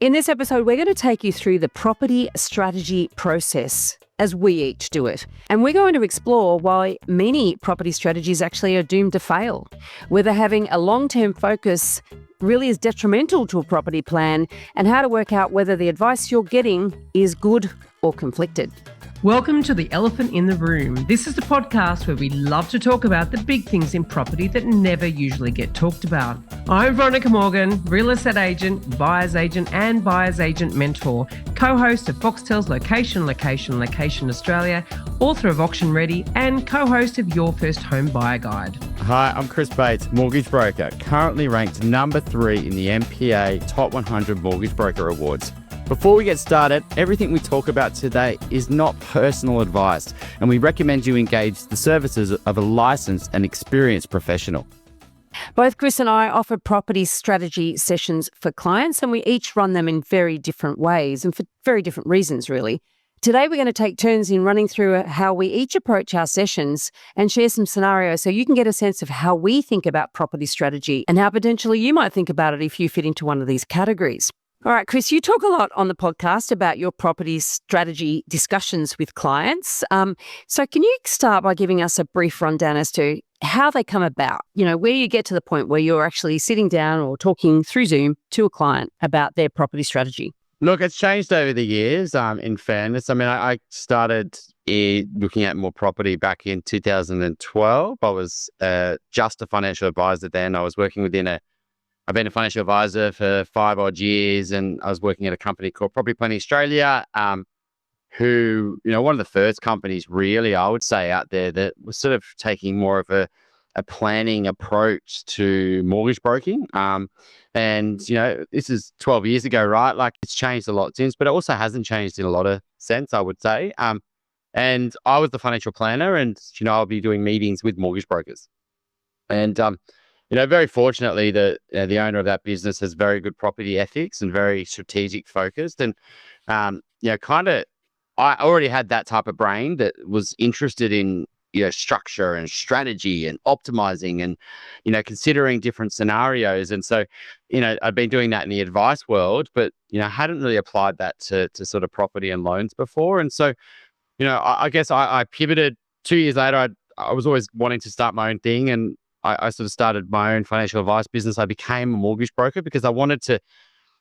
In this episode, we're going to take you through the property strategy process as we each do it. And we're going to explore why many property strategies actually are doomed to fail, whether having a long-term focus really is detrimental to a property plan, and how to work out whether the advice you're getting is good or conflicted. Welcome to The Elephant in the Room. This is the podcast where we love to talk about the big things in property that never usually get talked about. I'm Veronica Morgan, real estate agent, buyer's agent and buyer's agent mentor, co-host of Foxtel's Location Australia, author of Auction Ready and co-host of Your First Home Buyer Guide. Hi, I'm Chris Bates, mortgage broker, currently ranked number 3 in the MPA Top 100 Mortgage Broker Awards. Before we get started, everything we talk about today is not personal advice, and we recommend you engage the services of a licensed and experienced professional. Both Chris and I offer property strategy sessions for clients, and we each run them in very different ways and for very different reasons, really. Today, we're going to take turns in running through how we each approach our sessions and share some scenarios so you can get a sense of how we think about property strategy and how potentially you might think about it if you fit into one of these categories. All right, Chris, you talk a lot on the podcast about your property strategy discussions with clients. So can you start by giving us a brief rundown as to how they come about? You know, where you get to the point where you're actually sitting down or talking through Zoom to a client about their property strategy. Look, it's changed over the years, in fairness. I mean, I started looking at more property back in 2012. I was just a financial advisor then. I was working I've been a financial advisor for 5 odd years, and I was working at a company called Property Planning Australia, who, one of the first companies really, I would say, out there that was sort of taking more of a planning approach to mortgage broking. And, this is 12 years ago, right? Like, it's changed a lot since, but it also hasn't changed in a lot of sense, I would say. And I was the financial planner, and, I'll be doing meetings with mortgage brokers. And, very fortunately, the owner of that business has very good property ethics and very strategic focused. And, I already had that type of brain that was interested in, structure and strategy and optimizing and, considering different scenarios. And so, I've been doing that in the advice world, but, hadn't really applied that to sort of property and loans before. And so, I guess I pivoted 2 years later. I was always wanting to start my own thing, and I sort of started my own financial advice business. I became a mortgage broker because I wanted to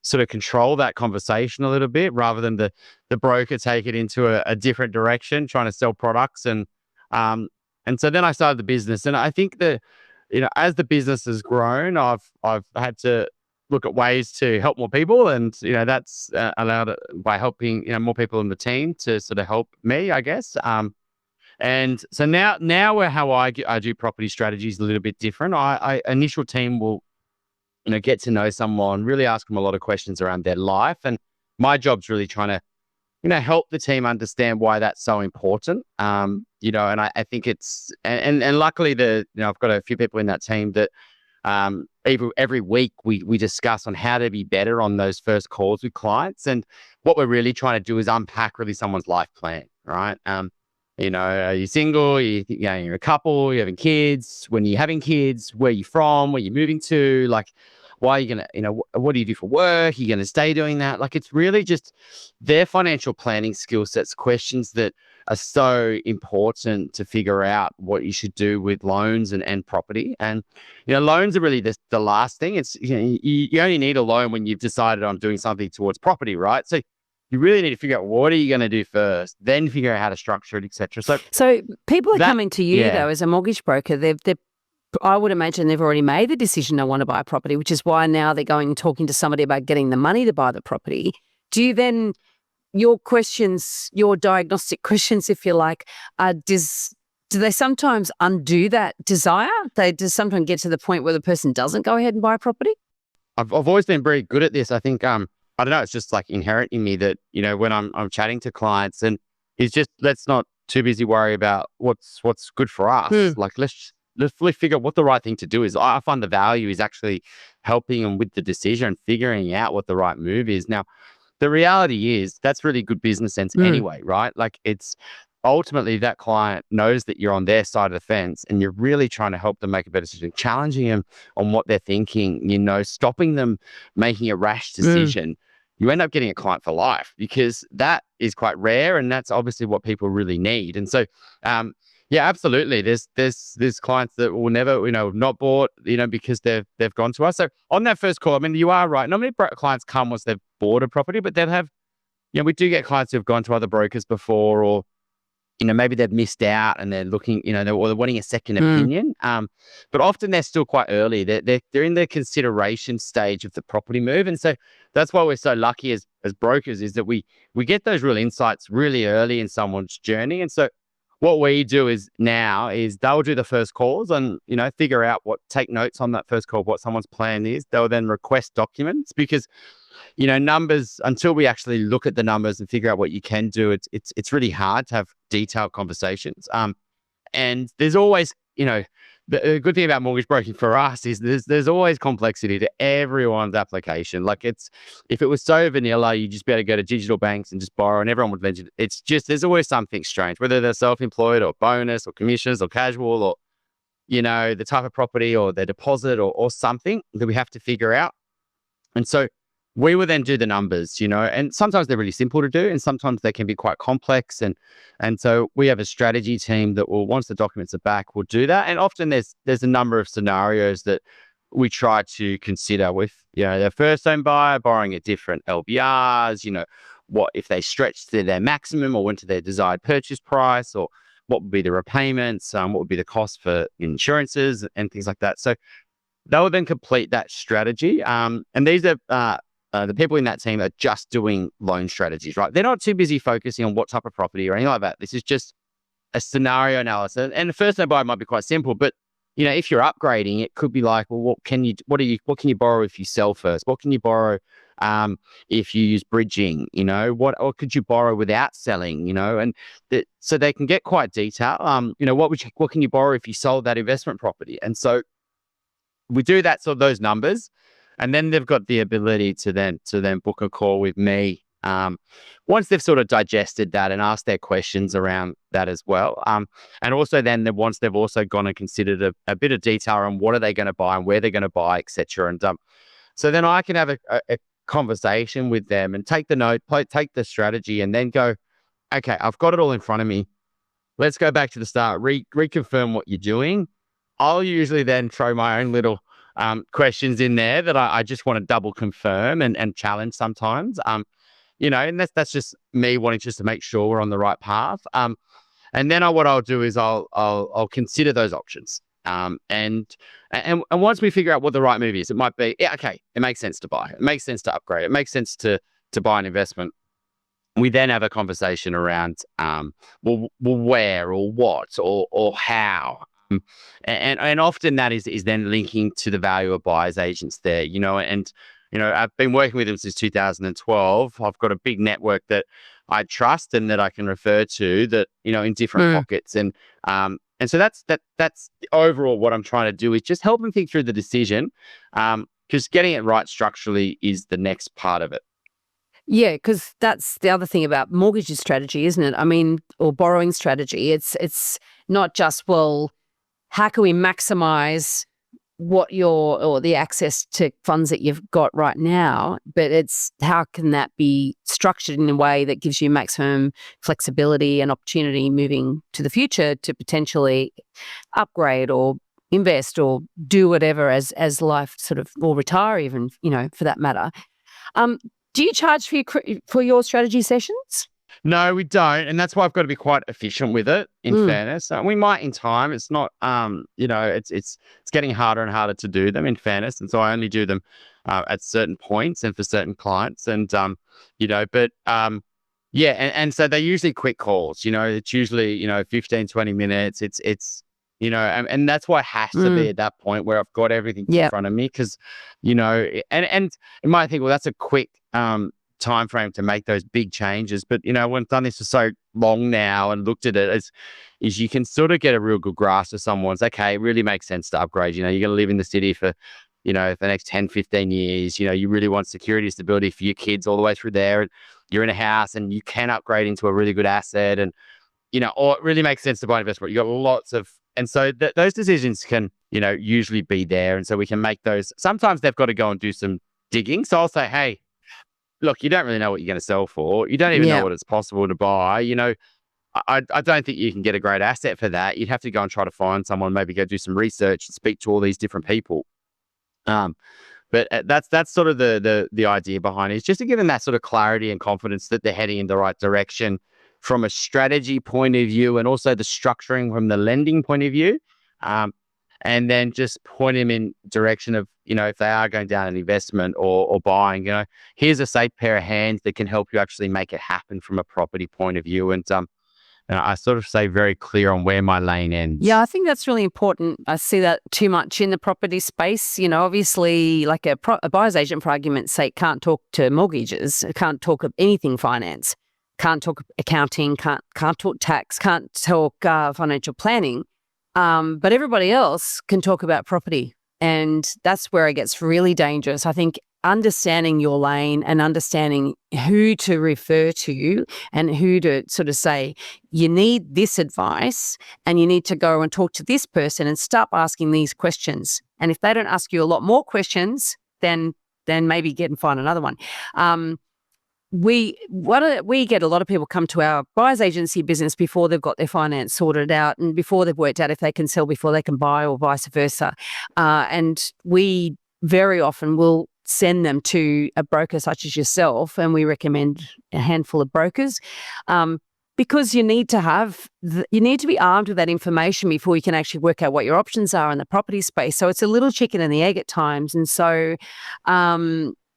sort of control that conversation a little bit rather than the broker take it into a different direction, trying to sell products. And so then I started the business. And I think that, as the business has grown, I've had to look at ways to help more people. And, that's allowed by helping, more people in the team to sort of help me, I guess. And so now where how I do property strategy is a little bit different. I initial team will, get to know someone, really ask them a lot of questions around their life. And my job's really trying to, help the team understand why that's so important. And I think it's, and luckily I've got a few people in that team that, every week we discuss on how to be better on those first calls with clients. And what we're really trying to do is unpack really someone's life plan, right? Are you single? You're a couple, you're having kids. When you're having kids, where are you from? Where are you moving to? Like, why are you going to, what do you do for work? Are you going to stay doing that? Like, it's really just their financial planning skill sets, questions that are so important to figure out what you should do with loans and property. And, loans are really the last thing. It's, you only need a loan when you've decided on doing something towards property, right? So you really need to figure out what are you going to do first, then figure out how to structure it, etc. So people are coming to you though as a mortgage broker. They're I would imagine they've already made the decision I want to buy a property, which is why now they're going and talking to somebody about getting the money to buy the property. Do you then your questions, your diagnostic questions, if you like, do they sometimes undo that desire? They just sometimes get to the point where the person doesn't go ahead and buy a property. I've always been very good at this. I think I don't know, it's just like inherent in me that, when I'm chatting to clients, and it's just, let's not too busy worry about what's good for us. Like, let's really figure out what the right thing to do is. I find the value is actually helping them with the decision, figuring out what the right move is. Now, the reality is that's really good business sense anyway, right? Like, it's ultimately that client knows that you're on their side of the fence and you're really trying to help them make a better decision, challenging them on what they're thinking, stopping them making a rash decision. you end up getting a client for life, because that is quite rare, and that's obviously what people really need. And so, yeah, absolutely. There's clients that will never, not bought, because they've gone to us. So on that first call, I mean, you are right. Not many clients come once they've bought a property, but they'll have, we do get clients who've gone to other brokers before, or maybe they've missed out and they're looking, or they're wanting a second opinion. But often they're still quite early. They're in the consideration stage of the property move. And so that's why we're so lucky as brokers, is that we get those real insights really early in someone's journey. And so what we do is they'll do the first calls and, figure out take notes on that first call, what someone's plan is. They'll then request documents, because numbers, until we actually look at the numbers and figure out what you can do, it's really hard to have detailed conversations. And there's always, the good thing about mortgage broking for us is there's always complexity to everyone's application. Like, if it was so vanilla, you just be able to go to digital banks and just borrow, and everyone would mention it. It's just, there's always something strange, whether they're self-employed or bonus or commissions or casual, or, the type of property or their deposit or something that we have to figure out. And so we will then do the numbers, and sometimes they're really simple to do, and sometimes they can be quite complex. And so we have a strategy team that will, once the documents are back, will do that. And often there's a number of scenarios that we try to consider with, their first home buyer borrowing at different LVRs, what if they stretched to their maximum or went to their desired purchase price, or what would be the repayments, what would be the cost for insurances and things like that. So they will then complete that strategy. And these are, the people in that team are just doing loan strategies, right? They're not too busy focusing on what type of property or anything like that. This is just a scenario analysis. And the first home buyer might be quite simple, but if you're upgrading, it could be like, well, what can you borrow if you sell first? What can you borrow if you use bridging? What could you borrow without selling? And so they can get quite detailed. What can you borrow if you sold that investment property? And so we do that, so those numbers. And then they've got the ability to then book a call with me once they've sort of digested that and asked their questions around that as well. And also then once they've also gone and considered a bit of detail on what are they going to buy and where they're going to buy, etc. And so then I can have a conversation with them and take the note, take the strategy, and then go, okay, I've got it all in front of me. Let's go back to the start, reconfirm what you're doing. I'll usually then throw my own little questions in there that I just want to double confirm and challenge sometimes, and that's just me wanting just to make sure we're on the right path. And then what I'll do is I'll consider those options. And once we figure out what the right move is, it might be, okay, it makes sense to buy, it makes sense to upgrade, it makes sense to buy an investment. We then have a conversation around, well, where or what or how. And often that is then linking to the value of buyer's agents there, and I've been working with them since 2012. I've got a big network that I trust and that I can refer to that, in different pockets. And so that's overall what I'm trying to do is just help them think through the decision, because getting it right structurally is the next part of it. Yeah, because that's the other thing about mortgage strategy, isn't it? I mean, or borrowing strategy. It's not just, well, how can we maximize the access to funds that you've got right now, but it's how can that be structured in a way that gives you maximum flexibility and opportunity moving to the future to potentially upgrade or invest or do whatever as life sort of, or retire even, for that matter. Do you charge for your strategy sessions? No, we don't. And that's why I've got to be quite efficient with it, in fairness. We might in time. It's not, it's getting harder and harder to do them, in fairness. And so I only do them at certain points and for certain clients. And, yeah. And so they're usually quick calls, it's usually, 15, 20 minutes. It's and that's why it has to be at that point where I've got everything in front of me. Because, and you might think, well, that's a quick, time frame to make those big changes, but I've done this for so long now and looked at it is you can sort of get a real good grasp of someone's, okay, it really makes sense to upgrade. You're going to live in the city for for the next 10, 15 years. You really want security, stability for your kids all the way through there, and you're in a house and you can upgrade into a really good asset, and or it really makes sense to buy an investment. You got lots of, and so those decisions can usually be there, and so we can make those. Sometimes they've got to go and do some digging, so I'll say, hey, look, you don't really know what you're going to sell for. You don't even know Yeah. what it's possible to buy. I don't think you can get a great asset for that. You'd have to go and try to find someone, maybe go do some research and speak to all these different people. Um, but that's sort of the idea behind it. It's just to give them that sort of clarity and confidence that they're heading in the right direction from a strategy point of view, and also the structuring from the lending point of view. Um, and then just point them in direction of, if they are going down an investment or buying, here's a safe pair of hands that can help you actually make it happen from a property point of view. And I sort of stay very clear on where my lane ends. Yeah, I think that's really important. I see that too much in the property space. Obviously, like a buyer's agent, for argument's sake, can't talk to mortgages, can't talk of anything finance, can't talk accounting, can't talk tax, can't talk financial planning. But everybody else can talk about property. And that's where it gets really dangerous. I think understanding your lane and understanding who to refer to and who to sort of say, you need this advice and you need to go and talk to this person and stop asking these questions. And if they don't ask you a lot more questions, then maybe get and find another one. We get a lot of people come to our buyer's agency business before they've got their finance sorted out and before they've worked out if they can sell before they can buy, or vice versa. And we very often will send them to a broker such as yourself, and we recommend a handful of brokers, because you need to be armed with that information before you can actually work out what your options are in the property space. So it's a little chicken and the egg at times. And so,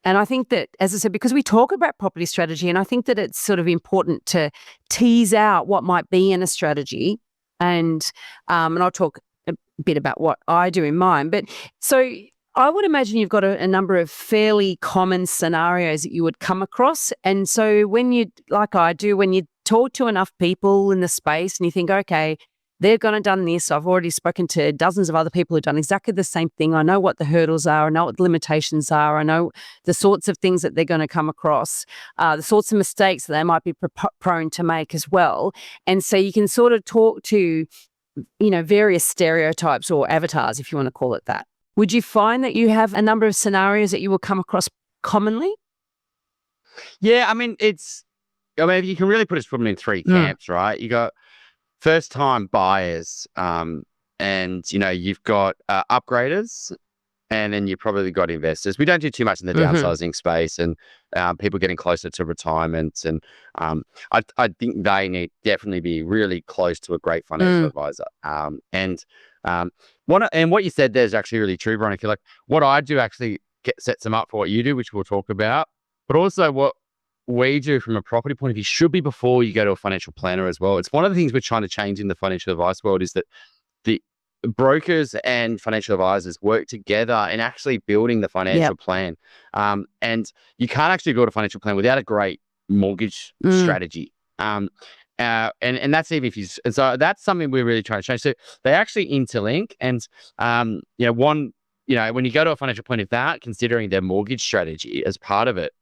and I think that, as I said, because we talk about property strategy, and I think that it's sort of important to tease out what might be in a strategy. And I'll talk a bit about what I do in mine. But so I would imagine you've got a number of fairly common scenarios that you would come across. And so when you, like I do, when you talk to enough people in the space and you think, okay, they're going to done this. I've already spoken to dozens of other people who've done exactly the same thing. I know what the hurdles are. I know what the limitations are. I know the sorts of things that they're going to come across, the sorts of mistakes that they might be prone to make as well. And so you can sort of talk to, various stereotypes or avatars, if you want to call it that. Would you find that you have a number of scenarios that you will come across commonly? Yeah, you can really put it in three camps, right? You got first-time buyers, and you've got upgraders, and then you've probably got investors. We don't do too much in the downsizing space, and people getting closer to retirement. And I think they need definitely be really close to a great financial advisor. What you said there is actually really true, Veronica. Like, what I do actually sets them up for what you do, which we'll talk about, but also what we do from a property point of view should be before you go to a financial planner as well. It's one of the things we're trying to change in the financial advice world, is that the brokers and financial advisors work together in actually building the financial plan. And you can't actually build a financial plan without a great mortgage strategy. And that's even if you, and so that's something we're really trying to change. So they actually interlink, and when you go to a financial plan without considering their mortgage strategy as part of it,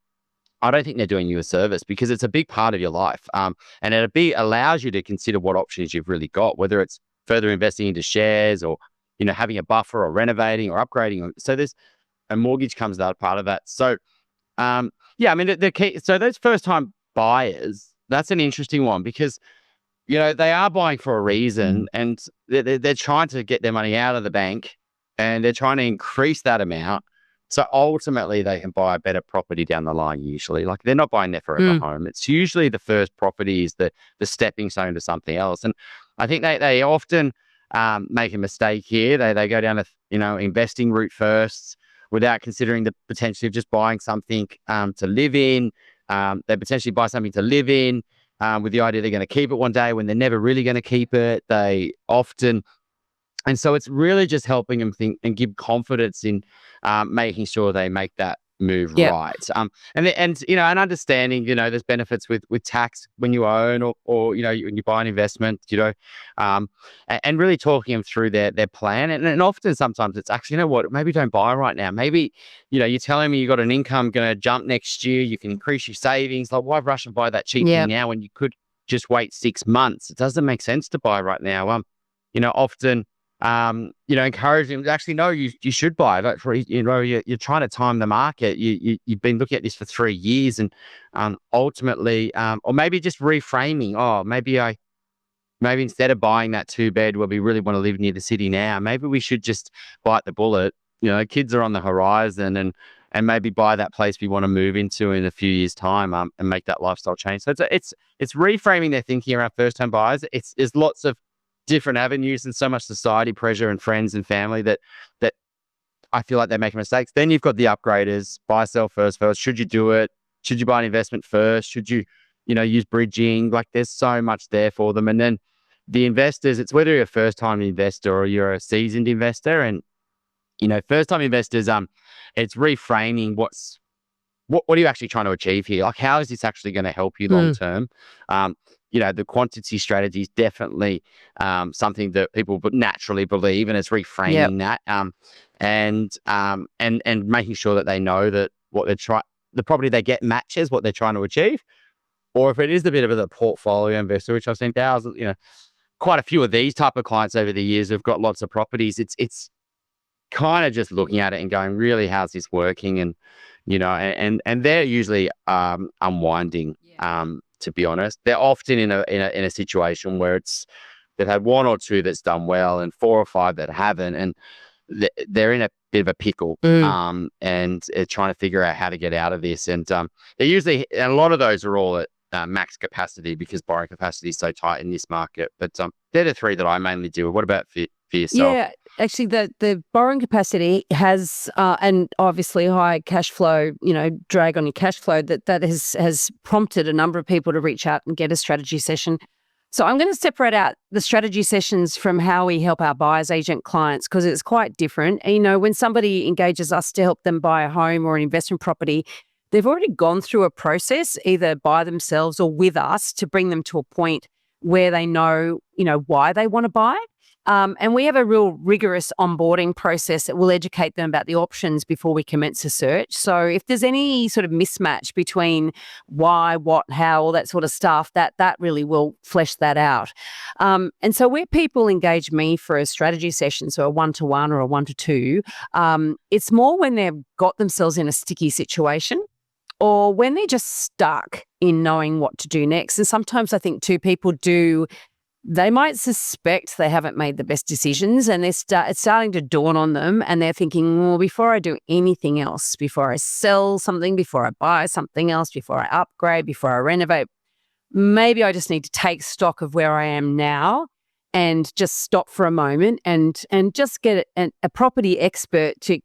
I don't think they're doing you a service, because it's a big part of your life. And it allows you to consider what options you've really got, whether it's further investing into shares, or, having a buffer, or renovating, or upgrading. So there's a mortgage comes out part of that. So, the key, so those first time buyers, that's an interesting one, because, they are buying for a reason, and they're trying to get their money out of the bank, and they're trying to increase that amount. So ultimately, they can buy a better property down the line. Usually, like, they're not buying their forever home. It's usually the first property is the stepping stone to something else. And I think they often make a mistake here. They go down a investing route first, without considering the potential of just buying something to live in. They potentially buy something to live in with the idea they're going to keep it one day, when they're never really going to keep it. And so it's really just helping them think and give confidence in making sure they make that move right. And understanding, there's benefits with tax when you own, or when you buy an investment, and really talking them through their plan. And often, sometimes it's actually, maybe don't buy right now. Maybe, you're telling me you got an income going to jump next year. You can increase your savings. Like, why rush and buy that cheap thing now when you could just wait 6 months? It doesn't make sense to buy right now. Often, encourage them to actually, no, you should buy. Like, you're trying to time the market. You've been looking at this for 3 years, and ultimately, or maybe just reframing. Oh, maybe instead of buying that 2-bed where we really want to live near the city now, maybe we should just bite the bullet. Kids are on the horizon, and maybe buy that place we want to move into in a few years' time, and make that lifestyle change. So it's reframing their thinking around first-time buyers. There's lots of different avenues and so much society pressure and friends and family that I feel like they're making mistakes. Then you've got the upgraders, buy, sell first. Should you do it? Should you buy an investment first? Should you, use bridging? Like, there's so much there for them. And then the investors, it's whether you're a first-time investor or you're a seasoned investor. And, first-time investors, it's reframing what are you actually trying to achieve here? Like, how is this actually going to help you long term? The quantity strategy is definitely something that people would naturally believe, and it's reframing that, and making sure that they know that the property they get matches what they're trying to achieve. Or if it is a bit of a portfolio investor, which I've seen thousands, quite a few of these type of clients over the years who've got lots of properties. It's kind of just looking at it and going, really, how's this working? And and they're usually unwinding. To be honest, they're often in a situation where they've had 1 or 2 that's done well and 4 or 5 that haven't, and they're in a bit of a pickle, and trying to figure out how to get out of this. And they usually, and a lot of those are all at max capacity because borrowing capacity is so tight in this market. But they're the 3 that I mainly deal with. What about for yourself? Yeah, actually, the borrowing capacity has, and obviously high cash flow, drag on your cash flow, that has prompted a number of people to reach out and get a strategy session. So I'm going to separate out the strategy sessions from how we help our buyer's agent clients, because it's quite different. And, when somebody engages us to help them buy a home or an investment property, they've already gone through a process, either by themselves or with us, to bring them to a point where they know, why they want to buy. And we have a real rigorous onboarding process that will educate them about the options before we commence a search. So if there's any sort of mismatch between why, what, how, all that sort of stuff, that really will flesh that out. And so where people engage me for a strategy session, so a 1-to-1 or a 1-to-2, it's more when they've got themselves in a sticky situation, or when they're just stuck in knowing what to do next. And sometimes I think too, people they might suspect they haven't made the best decisions, and it's starting to dawn on them, and they're thinking, well, before I do anything else, before I sell something, before I buy something else, before I upgrade, before I renovate, maybe I just need to take stock of where I am now and just stop for a moment and just get a property expert to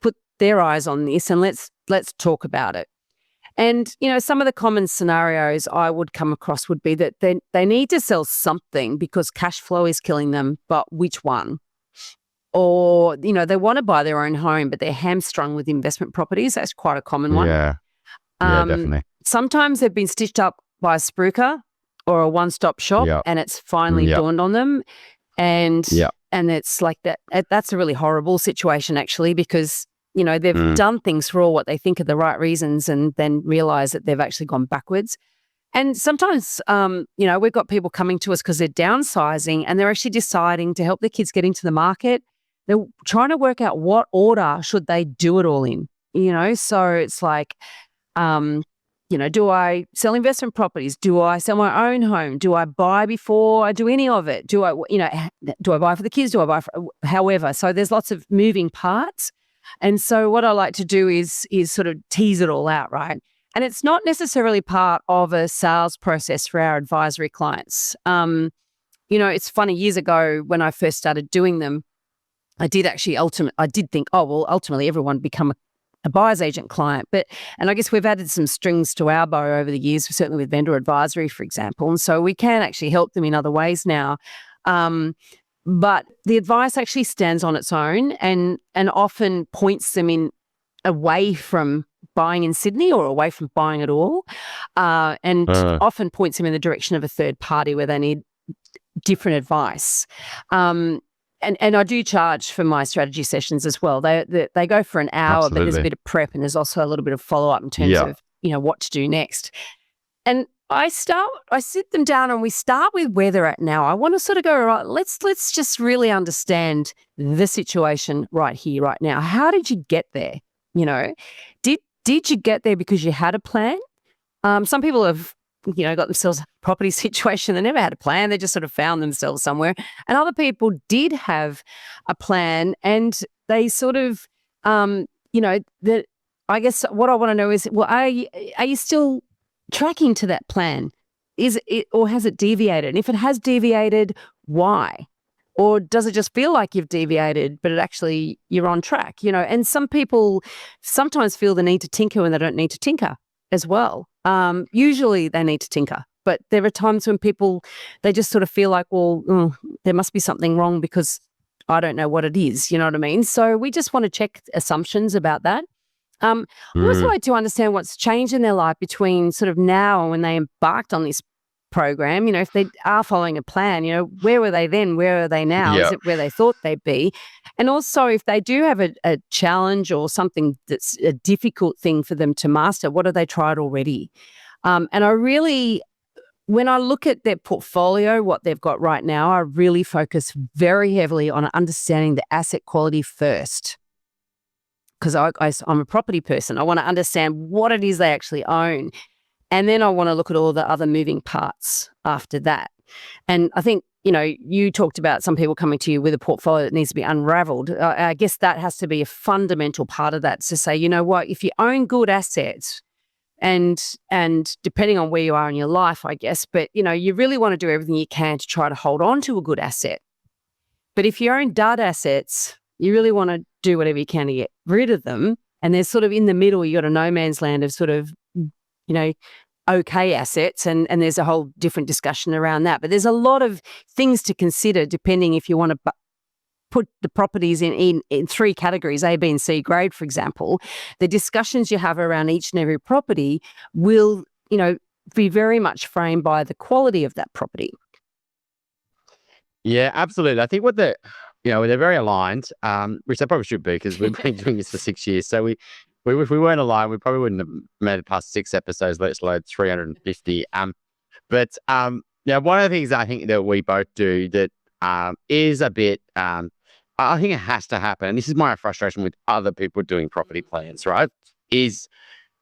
put their eyes on this, and let's talk about it. And, some of the common scenarios I would come across would be that they need to sell something because cash flow is killing them, but which one? Or, they want to buy their own home, but they're hamstrung with investment properties. That's quite a common one. Yeah, definitely. Sometimes they've been stitched up by a spruiker or a one-stop shop, and it's finally dawned on them. And it's like that. That's a really horrible situation, actually, because they've done things for all what they think are the right reasons, and then realize that they've actually gone backwards. And sometimes, we've got people coming to us because they're downsizing and they're actually deciding to help their kids get into the market. They're trying to work out what order should they do it all in, So it's like, do I sell investment properties? Do I sell my own home? Do I buy before I do any of it? Do I buy for the kids? Do I buy for, however? So there's lots of moving parts. And so what I like to do is sort of tease it all out, right? And it's not necessarily part of a sales process for our advisory clients. It's funny, years ago when I first started doing them, I did think, ultimately everyone become a buyer's agent client. And I guess we've added some strings to our bow over the years, certainly with vendor advisory, for example. And so we can actually help them in other ways now. But the advice actually stands on its own and often points them away from buying in Sydney or away from buying at all, and often points them in the direction of a third party where they need different advice. And I do charge for my strategy sessions as well. They go for an hour, But there's a bit of prep and there's also a little bit of follow-up in terms of, what to do next. And I sit them down and we start with where they're at now. I want to sort of go, right, let's just really understand the situation right here, right now. How did you get there? You know, did you get there because you had a plan? Some people have, got themselves a property situation. They never had a plan. They just sort of found themselves somewhere. And other people did have a plan and they sort of, that I guess what I want to know is, well, are you still tracking to that plan? Is it, or has it deviated? And if it has deviated, why? Or does it just feel like you've deviated, but you're on track? And some people sometimes feel the need to tinker when they don't need to tinker as well. Usually they need to tinker, but there are times when they just sort of feel like, well, there must be something wrong because I don't know what it is. You know what I mean? So we just want to check assumptions about that. We also like to understand what's changed in their life between sort of now and when they embarked on this program. If they are following a plan, where were they then? Where are they now? Yeah. Is it where they thought they'd be? And also, if they do have a challenge or something that's a difficult thing for them to master, what have they tried already? And when I look at their portfolio, what they've got right now, I really focus very heavily on understanding the asset quality first. Because I'm a property person. I want to understand what it is they actually own. And then I want to look at all the other moving parts after that. And I think, you talked about some people coming to you with a portfolio that needs to be unraveled. I guess that has to be a fundamental part of that, to say, you know what, if you own good assets, and depending on where you are in your life, I guess, but, you really want to do everything you can to try to hold on to a good asset. But if you own dud assets, you really want to do whatever you can to get rid of them. And there's sort of in the middle, you got a no man's land of sort of, okay assets. And there's a whole different discussion around that. But there's a lot of things to consider depending if you want to put the properties in three categories, A, B, and C grade, for example. The discussions you have around each and every property will, be very much framed by the quality of that property. Yeah, absolutely. I think they're very aligned, which they probably should be because we've been doing this for 6 years. So if we weren't aligned, we probably wouldn't have made it past 6 episodes, let alone 350. But one of the things I think that we both do that is a bit, I think it has to happen, and this is my frustration with other people doing property plans, right? Is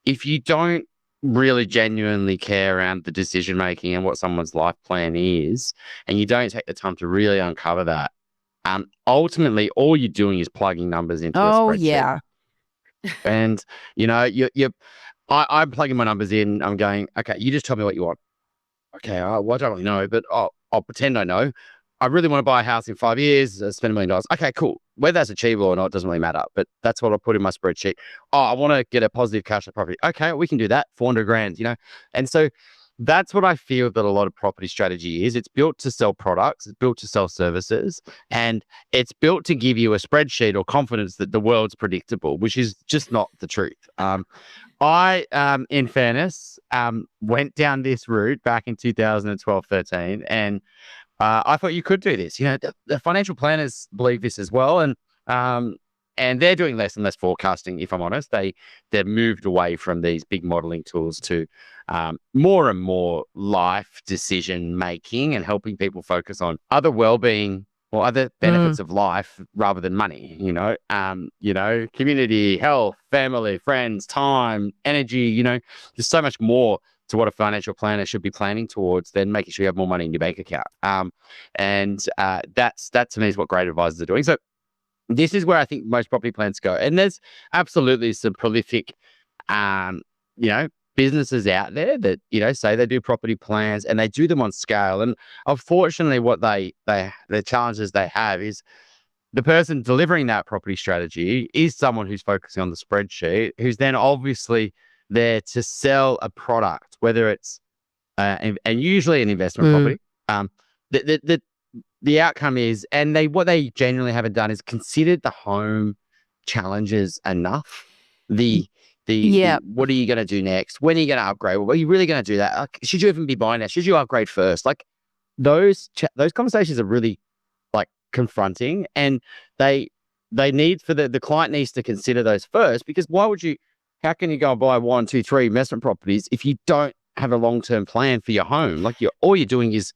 if you don't really genuinely care around the decision making and what someone's life plan is, and you don't take the time to really uncover that, ultimately all you're doing is plugging numbers into a spreadsheet. Oh, yeah. And I'm plugging my numbers in. I'm going, okay, you just tell me what you want. Okay, well, I don't really know, but I'll pretend I know. I really want to buy a house in 5 years, spend $1 million. Okay, cool. Whether that's achievable or not doesn't really matter, but that's what I'll put in my spreadsheet. Oh, I want to get a positive cash flow property. Okay, we can do that. 400 grand, And so that's what I feel that a lot of property strategy is. It's built to sell products, it's built to sell services, and it's built to give you a spreadsheet or confidence that the world's predictable, which is just not the truth. I, in fairness, went down this route back in 2012, 13, and I thought you could do this. The financial planners believe this as well, and they're doing less and less forecasting. If I'm honest, they've moved away from these big modeling tools to more and more life decision making and helping people focus on other well-being or other benefits of life rather than money. Community, health, family, friends, time, energy. There's so much more to what a financial planner should be planning towards than making sure you have more money in your bank account. That to me is what great advisors are doing. So this is where I think most property plans go. And there's absolutely some prolific, businesses out there that, say they do property plans and they do them on scale. And unfortunately, what the challenges they have is the person delivering that property strategy is someone who's focusing on the spreadsheet, who's then obviously there to sell a product, whether it's and usually an investment property. The outcome is, and what they genuinely haven't done is considered the home challenges enough. The what are you going to do next? When are you going to upgrade? Well, are you really going to do that? Like, should you even be buying that? Should you upgrade first? Like those conversations are really like confronting, and they need for the client needs to consider those first, because how can you go and buy 1, 2, 3 investment properties if you don't have a long-term plan for your home. Like all you're doing is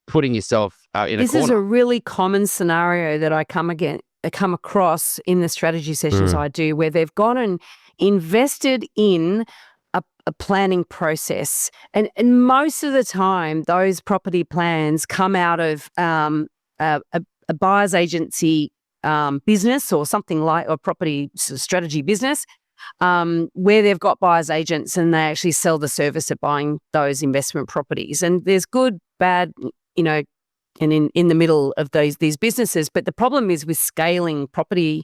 putting yourself in a corner. This is a really common scenario that I come across in the strategy sessions I do, where they've gone and invested in a planning process. And most of the time, those property plans come out of a buyer's agency business or something like, or property strategy business, where they've got buyer's agents and they actually sell the service of buying those investment properties. And there's good, bad, and in the middle of these businesses. But the problem is with scaling property.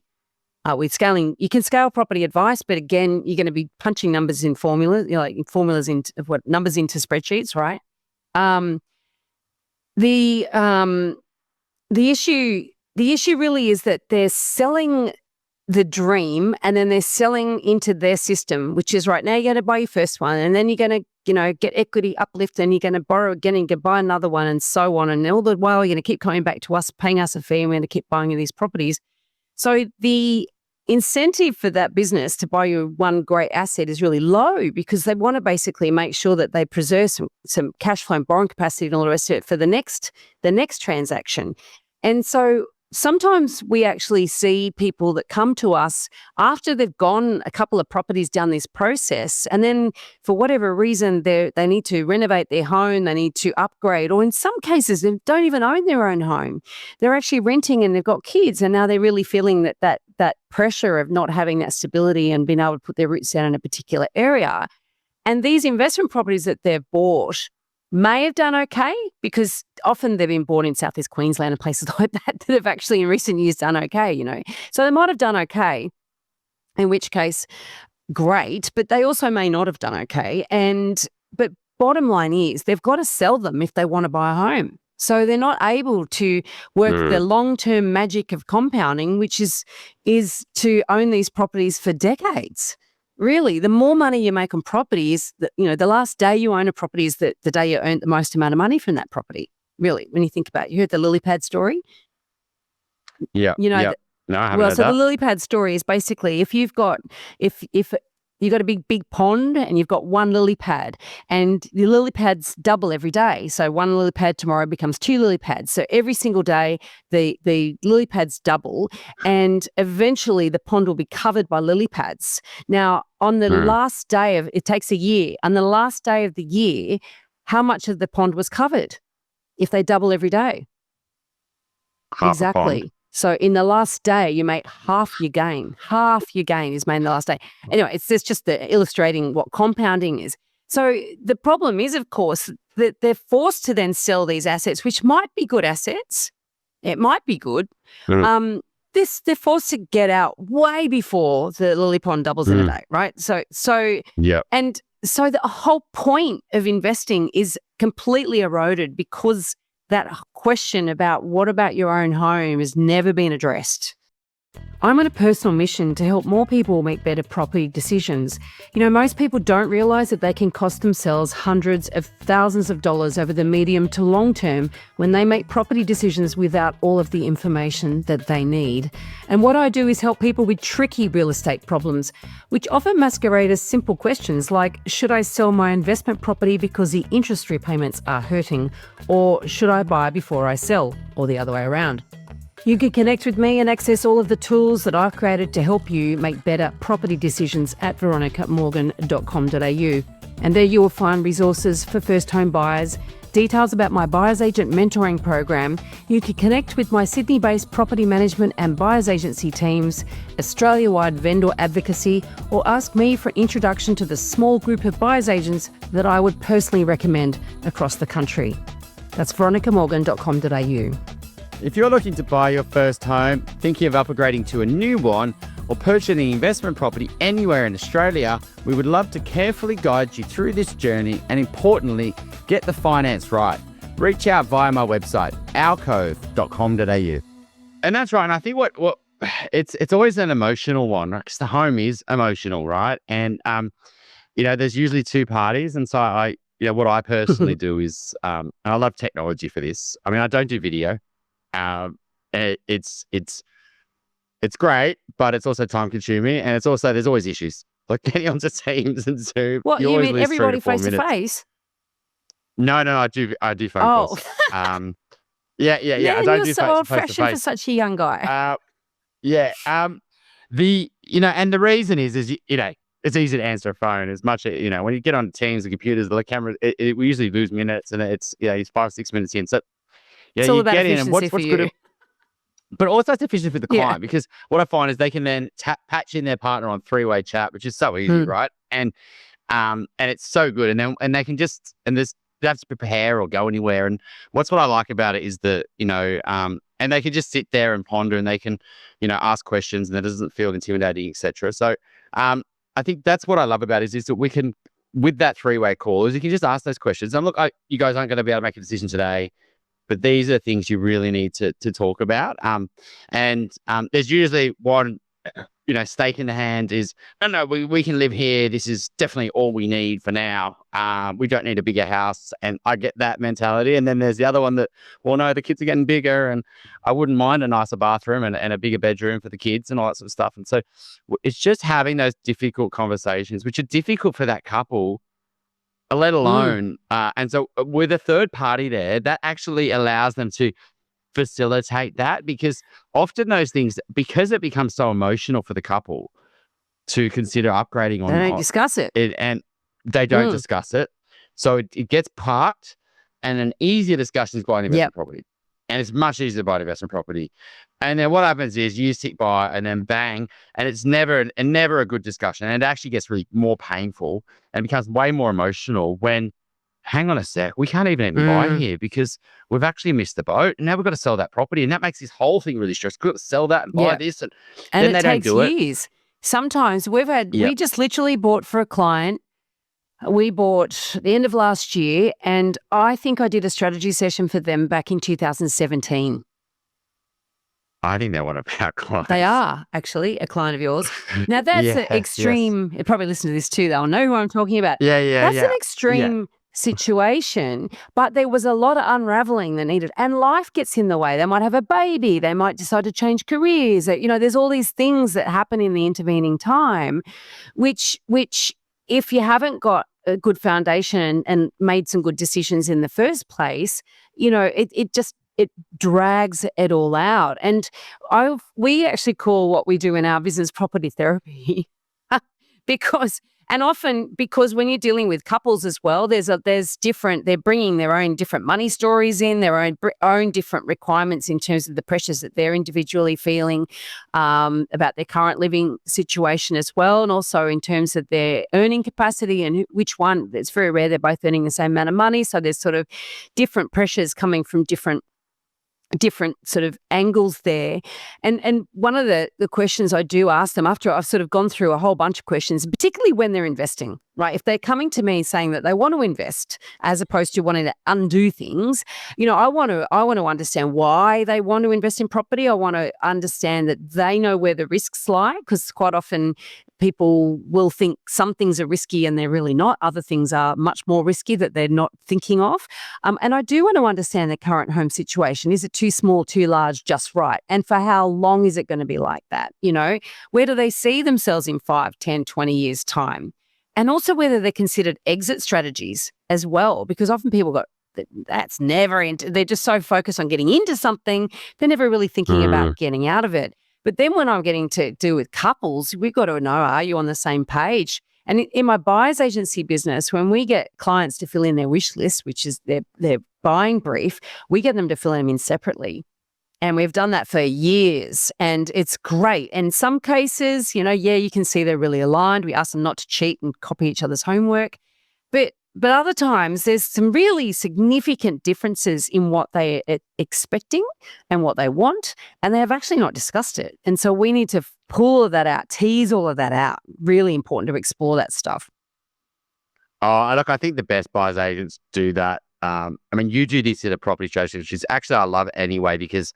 You can scale property advice, but again, you're going to be punching numbers in formulas, formulas into numbers into spreadsheets, right? The issue really is that they're selling the dream, and then they're selling into their system, which is right now you're going to buy your first one, and then you're going to get equity uplift, and you're going to borrow again and buy another one, and so on. And all the while you're going to keep coming back to us, paying us a fee, and we're going to keep buying you these properties. So the incentive for that business to buy you one great asset is really low, because they want to basically make sure that they preserve some cash flow and borrowing capacity and all the rest of it for the next transaction. And so sometimes we actually see people that come to us after they've gone a couple of properties down this process, and then for whatever reason they need to renovate their home, they need to upgrade, or in some cases they don't even own their own home. They're actually renting and they've got kids, and now they're really feeling that pressure of not having that stability and being able to put their roots down in a particular area. And these investment properties that they've bought may have done okay, because often they've been bought in Southeast Queensland and places like that have actually in recent years done okay, So they might have done okay, in which case, great, but they also may not have done okay. But bottom line is they've got to sell them if they want to buy a home. So they're not able to work the long-term magic of compounding, which is to own these properties for decades. Really, the more money you make on property is the last day you own a property is the day you earn the most amount of money from that property. Really, when you think about it, you heard the lily pad story? Yeah. No, I haven't heard so that. the lily pad story is basically if you've got a big pond and you've got one lily pad, and the lily pads double every day. So one lily pad tomorrow becomes two lily pads. So every single day the lily pads double, and eventually the pond will be covered by lily pads. Now, on the last day it takes a year. On the last day of the year, how much of the pond was covered if they double every day? Half Exactly. a pond. So in the last day, you make half your gain. Half your gain is made in the last day. Anyway, it's just illustrating what compounding is. So the problem is, of course, that they're forced to then sell these assets, which might be good assets. It might be good. They're forced to get out way before the lily pond doubles in a day, right? So yeah. And so the whole point of investing is completely eroded because that question about what about your own home has never been addressed. I'm on a personal mission to help more people make better property decisions. Most people don't realise that they can cost themselves hundreds of thousands of dollars over the medium to long term when they make property decisions without all of the information that they need. And what I do is help people with tricky real estate problems, which often masquerade as simple questions like, should I sell my investment property because the interest repayments are hurting? Or should I buy before I sell? Or the other way around. You can connect with me and access all of the tools that I've created to help you make better property decisions at veronicamorgan.com.au. And there you will find resources for first home buyers, details about my buyer's agent mentoring program. You can connect with my Sydney-based property management and buyer's agency teams, Australia-wide vendor advocacy, or ask me for an introduction to the small group of buyer's agents that I would personally recommend across the country. That's veronicamorgan.com.au. If you're looking to buy your first home, thinking of upgrading to a new one, or purchasing an investment property anywhere in Australia, we would love to carefully guide you through this journey and, importantly, get the finance right. Reach out via my website, alcove.com.au. And that's right. And I think what it's always an emotional one, right? Because the home is emotional, right? And there's usually two parties, and so what I personally do is, and I love technology for this. I mean, I don't do video. It's great, but it's also time consuming, and there's always issues. Like getting onto Teams and Zoom, What, you you always mean lose 3 to everybody 4 face to minutes. face? No, I do phone Oh, calls. Yeah. I man, don't you're do so old face to fashioned for face. such a young guy. Yeah. And the reason is it's easy to answer a phone. As much when you get on Teams, the computers, the camera, we usually lose minutes, and it's 5 6 minutes in. So It's all you about get in, and efficiency what's for good, you. but also it's efficient for the Yeah. client, because what I find is they can then patch in their partner on 3-way chat, which is so easy, Mm. right? And it's so good, and they can just they have to prepare or go anywhere. And what I like about it is that and they can just sit there and ponder, and they can ask questions, and it doesn't feel intimidating, etc. So I think that's what I love about it, is that we can, with that 3-way call, is you can just ask those questions. And look, you guys aren't going to be able to make a decision today, but these are things you really need to talk about. And there's usually one, stake in the hand is, no, we can live here. This is definitely all we need for now. We don't need a bigger house. And I get that mentality. And then there's the other one that, well, no, the kids are getting bigger, and I wouldn't mind a nicer bathroom and a bigger bedroom for the kids and all that sort of stuff. And so it's just having those difficult conversations, which are difficult for that couple, let alone, and so with a third party there, that actually allows them to facilitate that, because often those things, because it becomes so emotional for the couple to consider upgrading or They don't not, discuss it. and they don't discuss it. So it gets parked, and an easier discussion is buying investment property. And it's much easier to buy an investment property. And then what happens is you sit by, and then bang, and it's never a good discussion. And it actually gets really more painful and becomes way more emotional when, hang on a sec, we can't even buy here because we've actually missed the boat. And now we've got to sell that property. And that makes this whole thing really stressful. We've got to sell that and buy this. And then they don't do it. Years. Sometimes we just literally bought for a client. We bought the end of last year, and I think I did a strategy session for them back in 2017. I think they're one of our clients. They are actually a client of yours. Now that's an extreme. Yes. Probably listen to this too. They'll know who I'm talking about. That's an extreme situation, but there was a lot of unraveling that needed, and life gets in the way. They might have a baby. They might decide to change careers. There's all these things that happen in the intervening time, which if you haven't got a good foundation and made some good decisions in the first place, it drags it all out. And we actually call what we do in our business property therapy because when you're dealing with couples as well, they're bringing their own different money stories in, their own different requirements in terms of the pressures that they're individually feeling about their current living situation as well, and also in terms of their earning capacity and which one. It's very rare they're both earning the same amount of money, so there's sort of different pressures coming from different sort of angles there. And one of the questions I do ask them after I've sort of gone through a whole bunch of questions, particularly when they're investing, right? If they're coming to me saying that they want to invest as opposed to wanting to undo things, I want to understand why they want to invest in property. I want to understand that they know where the risks lie, because quite often people will think some things are risky and they're really not. Other things are much more risky that they're not thinking of. And I do want to understand the current home situation. Is it too small, too large, just right? And for how long is it going to be like that? Where do they see themselves in 5, 10, 20 years' time? And also whether they're considered exit strategies as well, because often people that's never into, they're just so focused on getting into something, they're never really thinking about getting out of it. But then when I'm getting to do with couples, we've got to know, are you on the same page? And in my buyer's agency business, when we get clients to fill in their wish list, which is their buying brief, we get them to fill them in separately. And we've done that for years, and it's great. In some cases, you can see they're really aligned. We ask them not to cheat and copy each other's homework. But other times there's some really significant differences in what they are expecting and what they want, and they have actually not discussed it. And so we need to pull all of that out, tease all of that out. Really important to explore that stuff. Oh, look, I think the best buyers agents do that. You do this in a property strategy, which is actually, I love it anyway, because,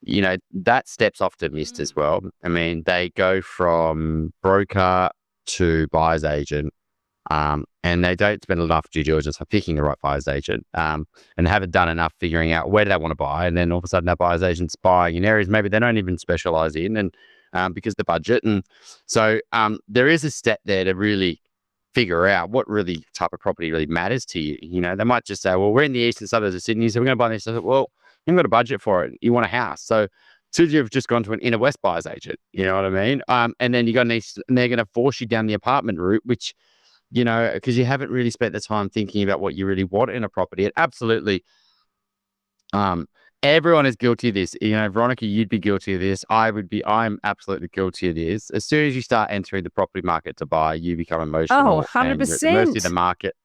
that step's often missed as well. They go from broker to buyer's agent, and they don't spend enough due diligence on picking the right buyer's agent, and haven't done enough figuring out where do they want to buy. And then all of a sudden that buyer's agent's buying in areas maybe they don't even specialize in. And because of the budget. And so there is a step there to really figure out what really type of property really matters to you. You know, they might just say, well, we're in the eastern suburbs of Sydney, so we're going to buy this. I said, well, you haven't got a budget for it. You want a house. So you've just gone to an inner west buyer's agent, you know what I mean? And then you got an east, and they're going to force you down the apartment route, which, you know, because you haven't really spent the time thinking about what you really want in a property. And absolutely, everyone is guilty of this. You know, Veronica, you'd be guilty of this. I'm absolutely guilty of this. As soon as you start entering the property market to buy, you become emotional. 100%. And you're at the mercy of the market.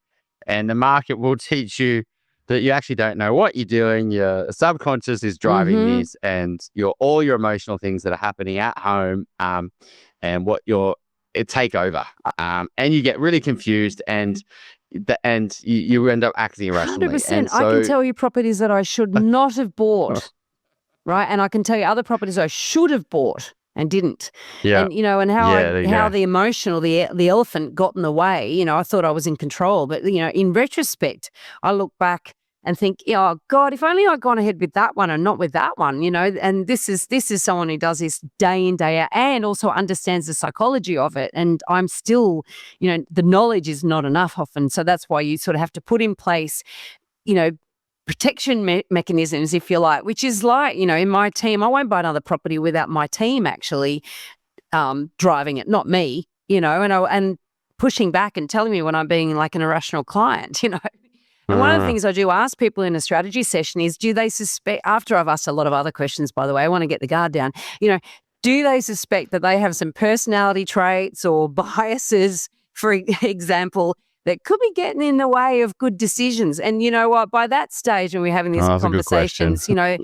And the market will teach you that you actually don't know what you're doing. Your subconscious is driving this, and all your emotional things that are happening at home, and it take over, and you get really confused, and you end up acting irrationally. 100%. And so, I can tell you properties that I should not have bought, right? And I can tell you other properties I should have bought and didn't. yeah, And, you know, and how the emotional, the elephant got in the way. You know, I thought I was in control, but, you know, in retrospect, I look back and think, oh God, if only I'd gone ahead with that one and not with that one, you know. And this is someone who does this day in, day out, and also understands the psychology of it. And I'm still, you know, the knowledge is not enough often. So that's why you sort of have to put in place, you know, protection mechanisms, if you like, which is like, you know, in my team, I won't buy another property without my team actually driving it, not me, you know, and pushing back and telling me when I'm being like an irrational client, you know. And one of the things I do ask people in a strategy session is, do they suspect, after I've asked a lot of other questions, by the way, I want to get the guard down, you know, do they suspect that they have some personality traits or biases, for example, that could be getting in the way of good decisions? And you know what, by that stage when we're having these conversations, you know,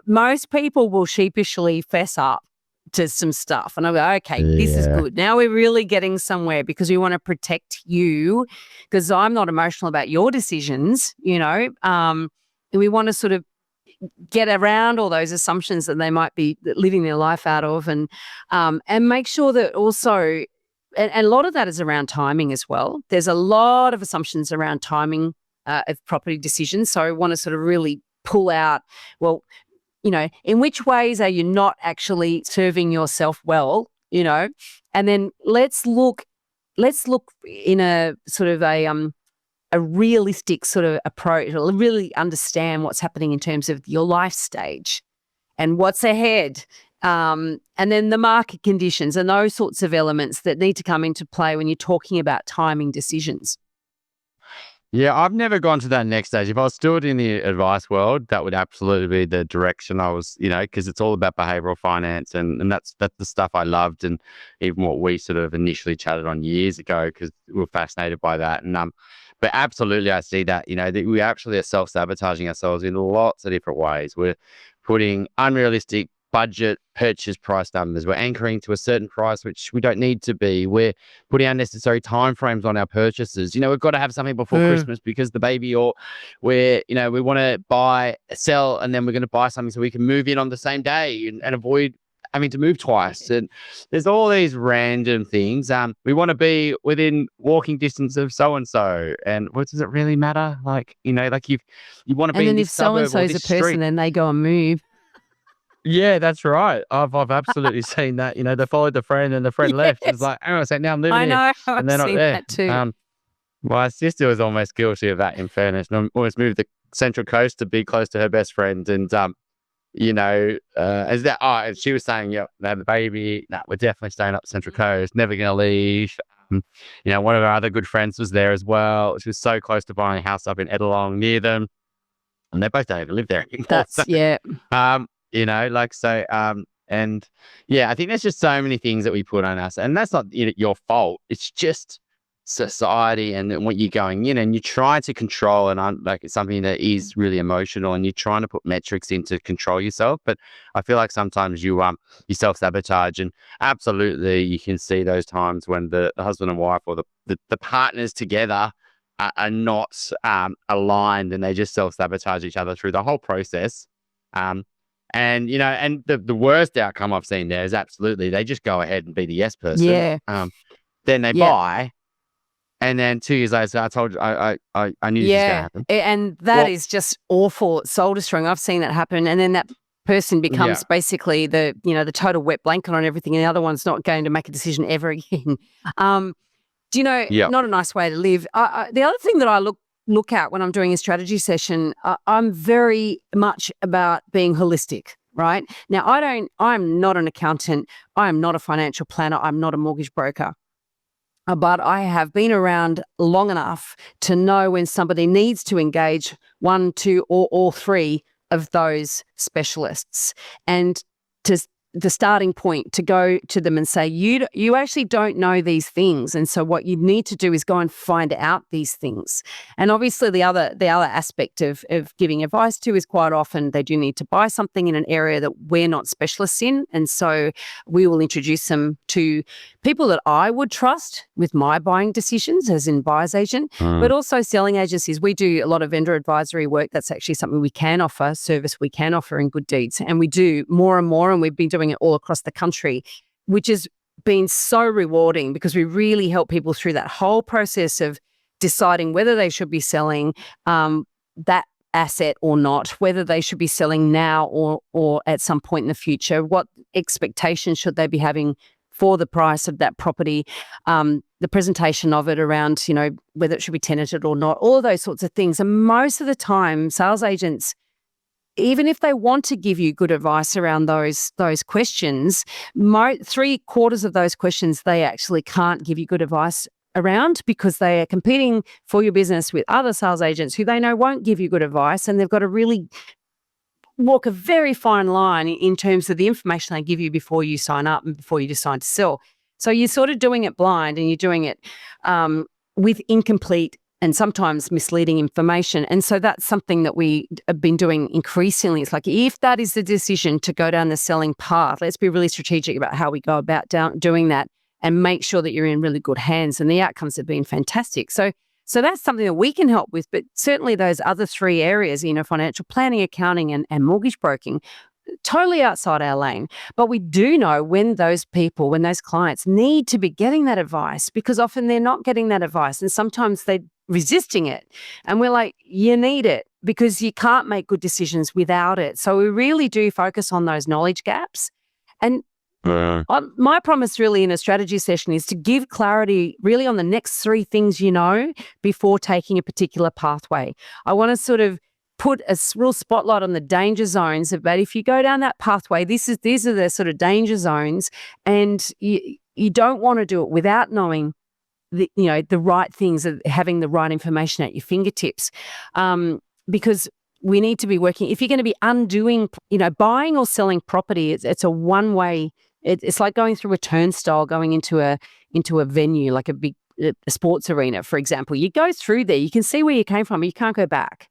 most people will sheepishly fess up to some stuff. And I'll go, okay, this is good. Now we're really getting somewhere, because we want to protect you, because I'm not emotional about your decisions, you know. And we want to sort of get around all those assumptions that they might be living their life out of, and make sure that also, and a lot of that is around timing as well. There's a lot of assumptions around timing of property decisions. So I want to sort of really pull out, well, you know, in which ways are you not actually serving yourself well, you know? And then let's look in a sort of a realistic sort of approach, or really understand what's happening in terms of your life stage and what's ahead. And then the market conditions and those sorts of elements that need to come into play when you're talking about timing decisions. Yeah, I've never gone to that next stage. If I was still in the advice world, that would absolutely be the direction I was, you know, because it's all about behavioral finance, and that's the stuff I loved, and even what we sort of initially chatted on years ago, because we were fascinated by that. And but absolutely, I see that, you know, that we actually are self-sabotaging ourselves in lots of different ways. We're putting unrealistic budget purchase price numbers. We're anchoring to a certain price, which we don't need to be. We're putting unnecessary timeframes on our purchases. You know, we've got to have something before Christmas because the baby, or we're, you know, we want to buy, sell, and then we're going to buy something so we can move in on the same day and avoid having to move twice. And there's all these random things. We want to be within walking distance of so-and-so. And what does it really matter? Like, you know, like you want to be in this suburb or this street. And then if so-and-so is a person, then they go and move. Yeah, that's right. I've absolutely seen that. You know, they followed the friend and the friend left. It's like, oh, so now I'm living I know. here. I've seen that too. My sister was almost guilty of that, in fairness. And almost moved the Central Coast to be close to her best friend. And, you know, and she was saying, yeah, they had the baby. No, we're definitely staying up Central Coast, never going to leave. You know, one of our other good friends was there as well. She was so close to buying a house up in Edalong near them. And they both don't even live there anymore. Yeah. You know, like, so, and yeah, I think there's just so many things that we put on us, and that's not your fault. It's just society and what you're going in, and you try to control, and like, it's something that is really emotional, and you're trying to put metrics in to control yourself. But I feel like sometimes you self-sabotage, and absolutely you can see those times when the husband and wife, or the partners together are not aligned, and they just self-sabotage each other through the whole process. And, you know, and the worst outcome I've seen there is absolutely they just go ahead and be the yes person. Yeah. Then they buy, and then 2 years later, I told you, I knew this was going to happen. And that is just awful, soul destroying. I've seen that happen. And then that person becomes Yeah. basically the total wet blanket on everything, and the other one's not going to make a decision ever again. Do you know, Yeah. not a nice way to live. The other thing that I look at when I'm doing a strategy session, I'm very much about being holistic, right? Now, I'm not an accountant. I am not a financial planner. I'm not a mortgage broker. But I have been around long enough to know when somebody needs to engage one, two, or all three of those specialists. And to the starting point to go to them and say, you actually don't know these things. And so what you need to do is go and find out these things. And obviously the other aspect of giving advice to is quite often they do need to buy something in an area that we're not specialists in. And so we will introduce them to people that I would trust with my buying decisions, as in buyer's agent, but also selling agencies. We do a lot of vendor advisory work. That's actually something we can offer, service we can offer in Good Deeds. And we do more and more, and we've been doing it all across the country, which has been so rewarding because we really help people through that whole process of deciding whether they should be selling that asset or not, whether they should be selling now or at some point in the future, what expectations should they be having for the price of that property, the presentation of it around, whether it should be tenanted or not, all of those sorts of things. And most of the time, sales agents, even if they want to give you good advice around those questions, 3/4 of those questions they actually can't give you good advice around because they are competing for your business with other sales agents who they know won't give you good advice, and they've got to really walk a very fine line in terms of the information they give you before you sign up and before you decide to sell. So you're sort of doing it blind, and you're doing it with incomplete and sometimes misleading information. And so that's something that we have been doing increasingly. It's like, if that is the decision to go down the selling path, let's be really strategic about how we go about doing that and make sure that you're in really good hands. And the outcomes have been fantastic. So that's something that we can help with. But certainly those other three areas, financial planning, accounting, and mortgage broking, totally outside our lane. But we do know when those clients need to be getting that advice, because often they're not getting that advice, and sometimes they're resisting it. And we're like, you need it because you can't make good decisions without it. So we really do focus on those knowledge gaps. And my promise really in a strategy session is to give clarity really on the next three things before taking a particular pathway. I want to sort of put a real spotlight on the danger zones about, if you go down that pathway, these are the sort of danger zones, and you don't want to do it without knowing the right things, having the right information at your fingertips, because we need to be working. If you're going to be undoing, buying or selling property, it's a one-way. It's like going through a turnstile, going into a venue, like a sports arena, for example. You go through there, you can see where you came from, but you can't go back.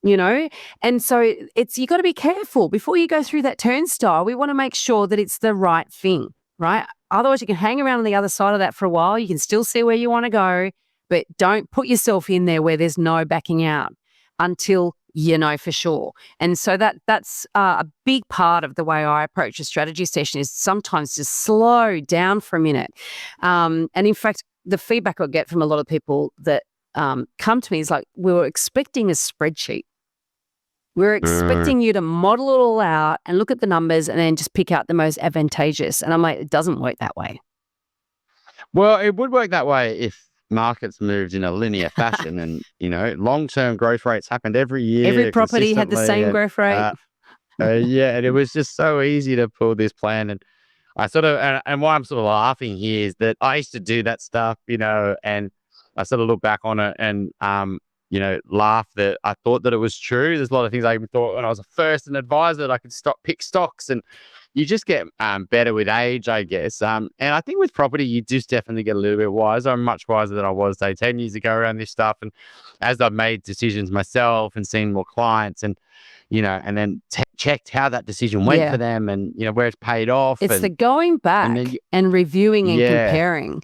And so you got to be careful before you go through that turnstile. We want to make sure that it's the right thing, right? Otherwise, you can hang around on the other side of that for a while. You can still see where you want to go, but don't put yourself in there where there's no backing out until you know for sure. And so that's a big part of the way I approach a strategy session, is sometimes just slow down for a minute. And in fact, the feedback I get from a lot of people that come to me is like, we were expecting a spreadsheet. We're expecting you to model it all out and look at the numbers and then just pick out the most advantageous. And I'm like, it doesn't work that way. Well, it would work that way if markets moved in a linear fashion and, long-term growth rates happened every year. Every property had the same growth rate. Yeah, and it was just so easy to pull this plan. And I sort of, and why I'm sort of laughing here is that I used to do that stuff, and I sort of look back on it and, laugh that I thought that it was true. There's a lot of things I even thought when I was a first an advisor that I could pick stocks, and you just get better with age, I guess. And I think with property, you just definitely get a little bit wiser. I'm much wiser than I was, say, 10 years ago around this stuff. And as I've made decisions myself and seen more clients and, and then checked how that decision went for them and, where it's paid off. It's the going back and reviewing and comparing.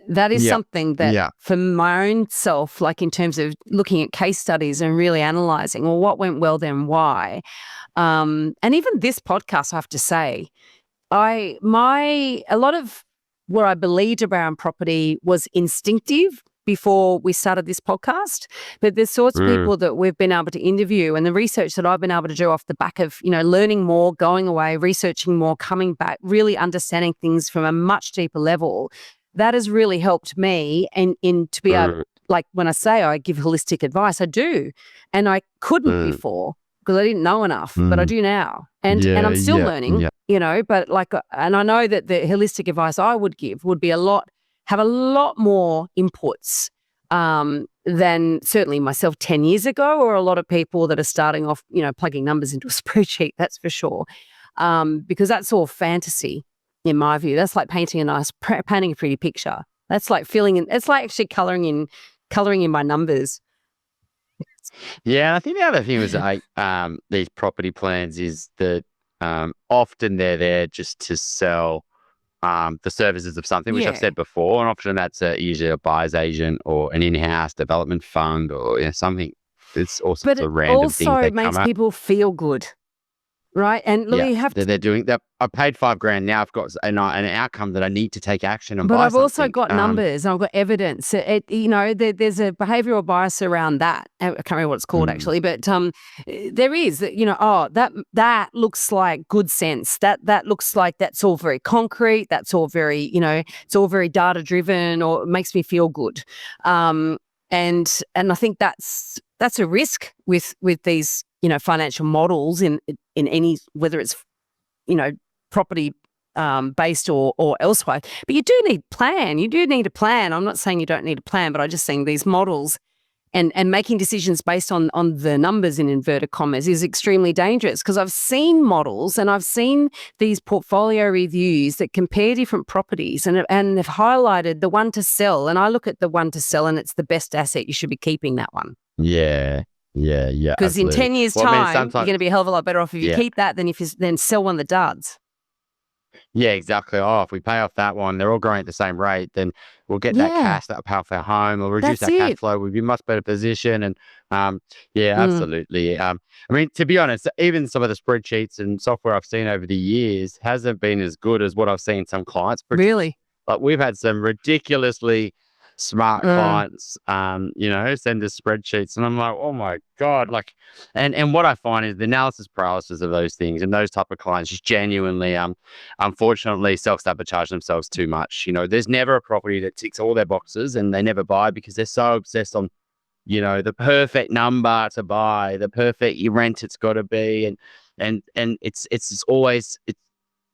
That is something that for my own self, like in terms of looking at case studies and really analysing, well, what went well then, why? And even this podcast, I have to say, a lot of what I believed around property was instinctive before we started this podcast, but the sorts of people that we've been able to interview and the research that I've been able to do off the back of, learning more, going away, researching more, coming back, really understanding things from a much deeper level, that has really helped me and to be able, like when I say I give holistic advice, I do. And I couldn't before because I didn't know enough, but I do now. And I'm still learning, but and I know that the holistic advice I would give would be have a lot more inputs than certainly myself 10 years ago, or a lot of people that are starting off, plugging numbers into a spreadsheet, that's for sure. Because that's all fantasy in my view. That's like painting painting a pretty picture. That's like filling in, it's like actually coloring in my numbers. Yeah, and I think the other thing was these property plans is that often they're there just to sell the services of something, which I've said before, and often that's usually a buyer's agent or an in-house development fund or something. It's all sorts of random things. But it also makes people feel good, right? And look, you have they're doing that. I paid $5,000 now. I've got an outcome that I need to take action and but buy I've something. also got numbers and I've got evidence. There's a behavioural bias around that. I can't remember what it's called actually, but there is that looks like good sense. That looks like that's all very concrete. That's all very it's all very data driven, or it makes me feel good. And I think that's a risk with these financial models in any, whether it's property based or elsewhere. But you do need plan. You do need a plan. I'm not saying you don't need a plan, but I'm just saying these models and making decisions based on the numbers in inverted commas is extremely dangerous, because I've seen models and I've seen these portfolio reviews that compare different properties and have highlighted the one to sell. And I look at the one to sell and it's the best asset. You should be keeping that one. Yeah. Because in 10 years' time, you're going to be a hell of a lot better off if you keep that than if you then sell one of the duds. Yeah, exactly. Oh, if we pay off that one, they're all growing at the same rate, then we'll get that cash, that'll pay off our home, we'll reduce our cash flow, we'll be in a much better position. And absolutely. I mean, to be honest, even some of the spreadsheets and software I've seen over the years hasn't been as good as what I've seen some clients produce. Really? Like we've had some ridiculously smart clients, send us spreadsheets, and I'm like, oh my God, like, and what I find is the analysis paralysis of those things, and those type of clients just genuinely, unfortunately, self-sabotage themselves too much. There's never a property that ticks all their boxes, and they never buy because they're so obsessed on, the perfect number to buy, the perfect rent it's got to be, and it's always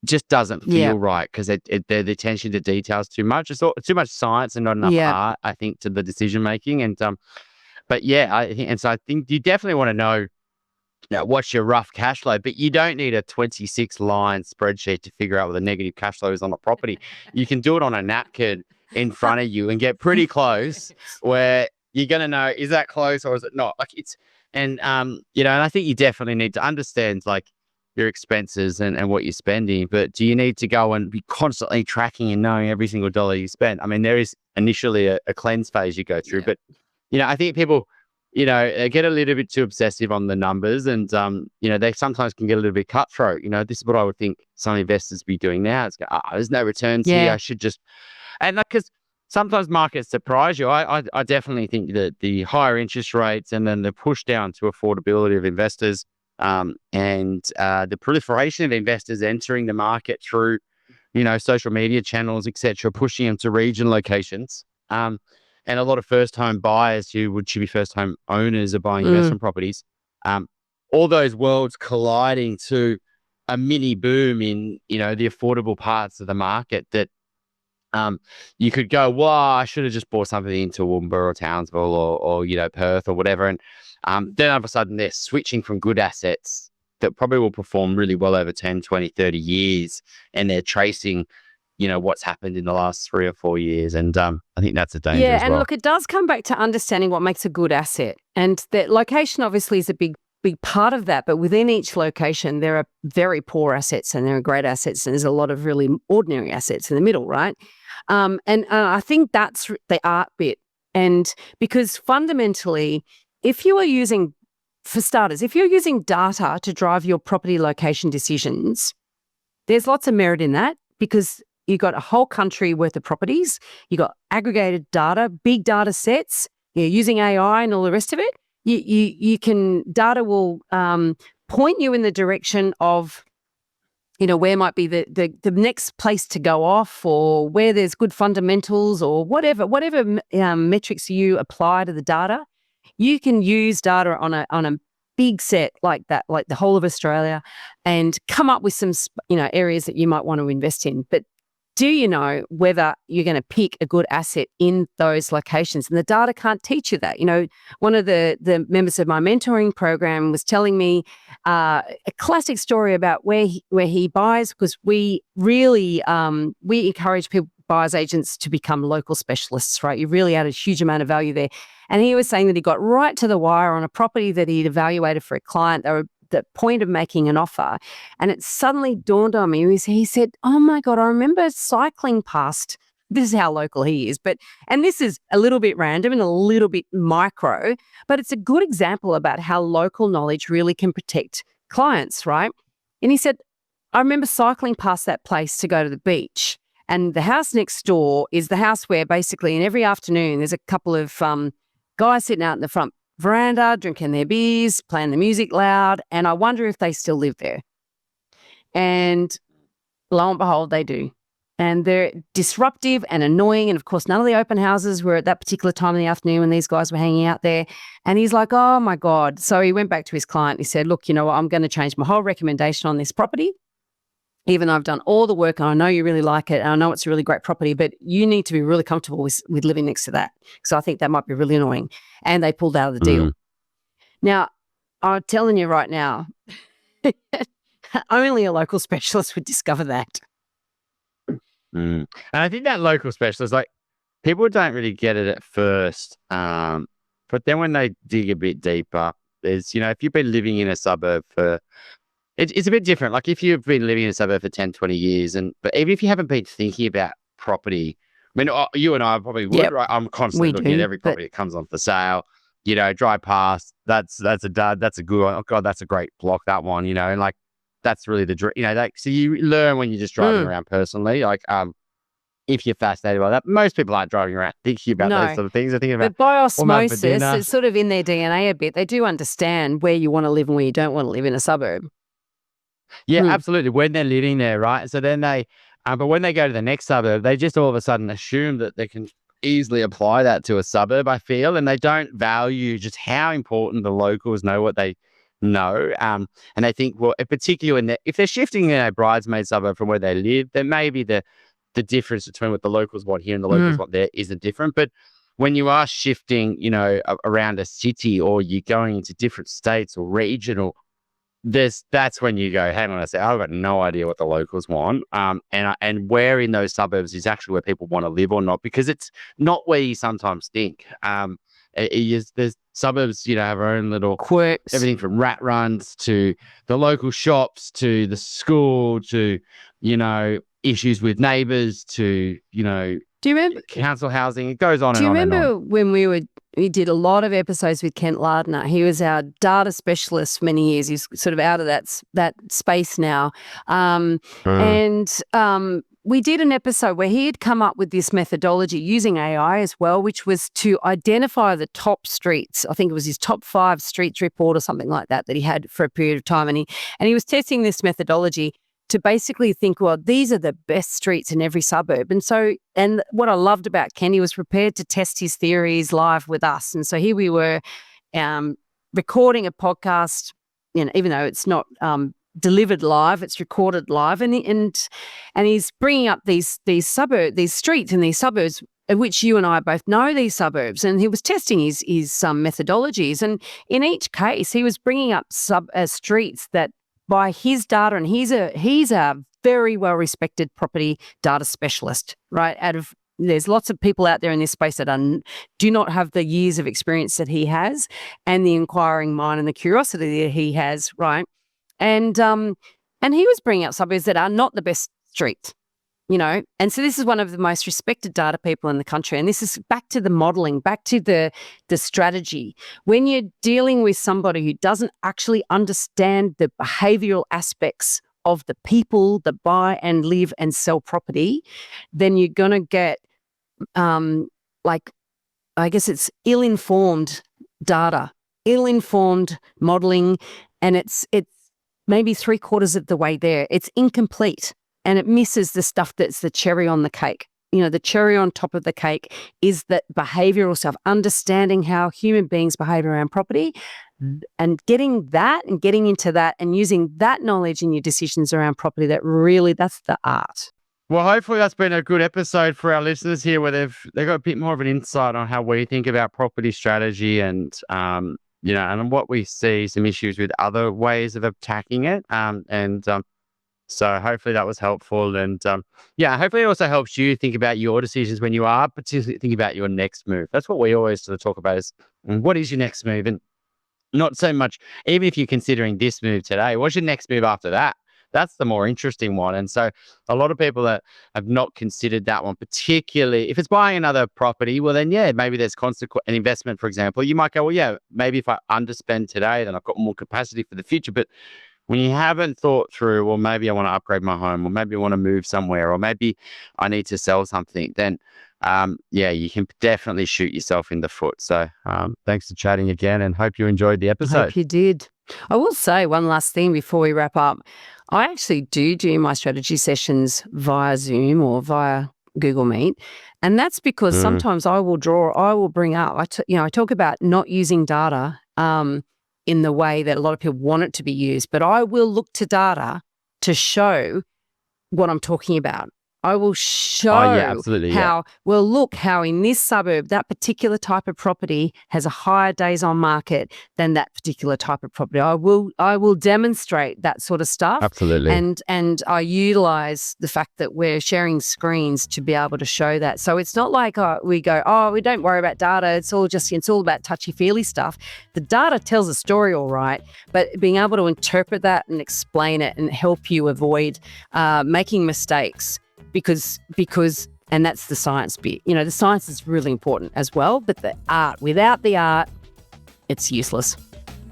just doesn't feel right because the attention to details too much. It's too much science and not enough art, I think, to the decision making. And but I think you definitely want to know what's your rough cash flow, but you don't need a 26-line spreadsheet to figure out what the negative cash flow is on a property. You can do it on a napkin in front of you and get pretty close, where you're going to know, is that close or is it not? Like and I think you definitely need to understand like your expenses and what you're spending, but do you need to go and be constantly tracking and knowing every single dollar you spend? I mean, there is initially a cleanse phase you go through, but I think people, they get a little bit too obsessive on the numbers, and they sometimes can get a little bit cutthroat. This is what I would think some investors be doing now. It's there's no returns here. I should just, and like, because sometimes markets surprise you. I definitely think that the higher interest rates and then the push down to affordability of investors, and the proliferation of investors entering the market through, social media channels, etc., pushing them to region locations, and a lot of first home buyers who should be first home owners are buying investment properties. All those worlds colliding to a mini boom in, the affordable parts of the market that you could go, well, I should have just bought something in Toowoomba or Townsville or Perth or whatever. And then all of a sudden they're switching from good assets that probably will perform really well over 10, 20, 30 years. And they're tracing, what's happened in the last 3 or 4 years. And I think that's a danger as well. And look, it does come back to understanding what makes a good asset. And the location obviously is a big part of that. But within each location, there are very poor assets and there are great assets. And there's a lot of really ordinary assets in the middle, right? And I think that's the art bit. And because fundamentally, if you're using data to drive your property location decisions, there's lots of merit in that, because you got a whole country worth of properties, you got aggregated data, big data sets, you're using AI and all the rest of it. Data will point you in the direction of, where might be the next place to go off, or where there's good fundamentals, or whatever metrics you apply to the data. You can use data on a big set like that, like the whole of Australia, and come up with some areas that you might want to invest in. But do you know whether you're going to pick a good asset in those locations? And the data can't teach you that. One of the members of my mentoring program was telling me a classic story about where he buys, because we really we encourage people, buyers agents, to become local specialists, right? You really add a huge amount of value there. And he was saying that he got right to the wire on a property that he'd evaluated for a client. They were at the point of making an offer, and it suddenly dawned on me. He said, "Oh my God, I remember cycling past." This is how local he is, and this is a little bit random and a little bit micro, but it's a good example about how local knowledge really can protect clients, right? And he said, "I remember cycling past that place to go to the beach, and the house next door is the house where basically, in every afternoon, there's a couple of guys sitting out in the front veranda, drinking their beers, playing the music loud, and I wonder if they still live there." And lo and behold, they do. And they're disruptive and annoying. And of course, none of the open houses were at that particular time in the afternoon when these guys were hanging out there. And he's like, "Oh my God." So he went back to his client. He said, "Look, you know what? I'm going to change my whole recommendation on this property. Even though I've done all the work and I know you really like it and I know it's a really great property, but you need to be really comfortable with living next to that. So I think that might be really annoying." And they pulled out of the deal. Now, I'm telling you right now, only a local specialist would discover that. And I think that local specialist, like, people don't really get it at first. But then when they dig a bit deeper, there's, if you've been living in a suburb for, it's a bit different. Like, if you've been living in a suburb for 10, 20 years, but even if you haven't been thinking about property, I mean, you and I probably would, right? I'm constantly looking at every property that comes on for sale, drive past. That's a good one. Oh God, that's a great block, that one, and like, that's really the dream, so you learn when you're just driving around personally. Like, if you're fascinated by that, most people aren't driving around thinking about those sort of things. They're thinking about, but by osmosis, it's sort of in their DNA a bit. They do understand where you want to live and where you don't want to live in a suburb. Yeah, absolutely. When they're living there, right? So then but when they go to the next suburb, they just all of a sudden assume that they can easily apply that to a suburb, I feel, and they don't value just how important the locals know what they know. And they think, well, particularly if they're shifting in a bridesmaid suburb from where they live, then maybe the difference between what the locals want here and the locals want there isn't different. But when you are shifting, around a city, or you're going into different states or regional, that's when you go, hang on a second, I've got no idea what the locals want. And where in those suburbs is actually where people want to live or not, because it's not where you sometimes think. There's suburbs, have our own little quirks, everything from rat runs to the local shops to the school to, issues with neighbours to, do you remember council housing? It goes on and on. Do you remember when we did a lot of episodes with Kent Lardner? He was our data specialist for many years. He's sort of out of that space now. And we did an episode where he had come up with this methodology using AI as well, which was to identify the top streets. I think it was his top 5 streets report or something like that he had for a period of time. And he was testing this methodology to basically think, well, these are the best streets in every suburb. And what I loved about Ken, he was prepared to test his theories live with us. And so here we were recording a podcast, even though it's not delivered live, it's recorded live. And he's bringing up these streets in these suburbs, which you and I both know these suburbs. And he was testing his methodologies. And in each case, he was bringing up streets that, by his data, and he's a very well-respected property data specialist, right? There's lots of people out there in this space that do not have the years of experience that he has, and the inquiring mind and the curiosity that he has, right? And he was bringing up suburbs that are not the best streets, And so this is one of the most respected data people in the country. And this is back to the modeling, back to the strategy. When you're dealing with somebody who doesn't actually understand the behavioral aspects of the people that buy and live and sell property, then you're going to get I guess it's ill-informed data, ill-informed modeling, and it's maybe 3/4 of the way there. It's incomplete, and it misses the stuff that's the cherry on the cake. The cherry on top of the cake is that behavioral stuff, understanding how human beings behave around property, and getting into that and using that knowledge in your decisions around property. That's the art. Well, hopefully that's been a good episode for our listeners here, where they've got a bit more of an insight on how we think about property strategy, and and what we see some issues with other ways of attacking it. So hopefully that was helpful, and hopefully it also helps you think about your decisions when you are particularly thinking about your next move. That's what we always sort of talk about, is what is your next move, and not so much even if you're considering this move today, what's your next move after that? That's the more interesting one. And so a lot of people that have not considered that one, particularly if it's buying another property, well then, maybe there's an investment, for example. You might go, well, maybe if I underspend today, then I've got more capacity for the future. But when you haven't thought through, well, maybe I want to upgrade my home, or maybe I want to move somewhere, or maybe I need to sell something, then you can definitely shoot yourself in the foot. So thanks for chatting again, and hope you enjoyed the episode. I hope you did. I will say one last thing before we wrap up. I actually do my strategy sessions via Zoom or via Google Meet. And that's because sometimes I will bring up, I talk about not using data in the way that a lot of people want it to be used, but I will look to data to show what I'm talking about. I will show how in this suburb, that particular type of property has a higher days on market than that particular type of property. I will demonstrate that sort of stuff. Absolutely. And I utilize the fact that we're sharing screens to be able to show that. So it's not like we go, we don't worry about data. It's all about touchy-feely stuff. The data tells a story all right, but being able to interpret that and explain it and help you avoid making mistakes. Because and that's the science bit. The science is really important as well, but the art, without the art, it's useless.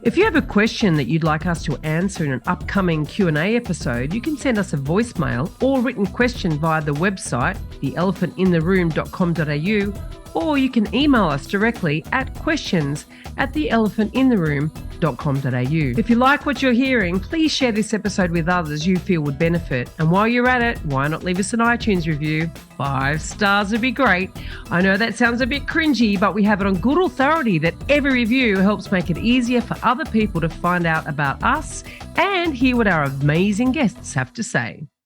If you have a question that you'd like us to answer in an upcoming Q&A episode, you can send us a voicemail or written question via the website, theelephantintheroom.com.au, or you can email us directly at questions@theelephantintheroom.com.au. If you like what you're hearing, please share this episode with others you feel would benefit. And while you're at it, why not leave us an iTunes review? 5 stars would be great. I know that sounds a bit cringy, but we have it on good authority that every review helps make it easier for other people to find out about us and hear what our amazing guests have to say.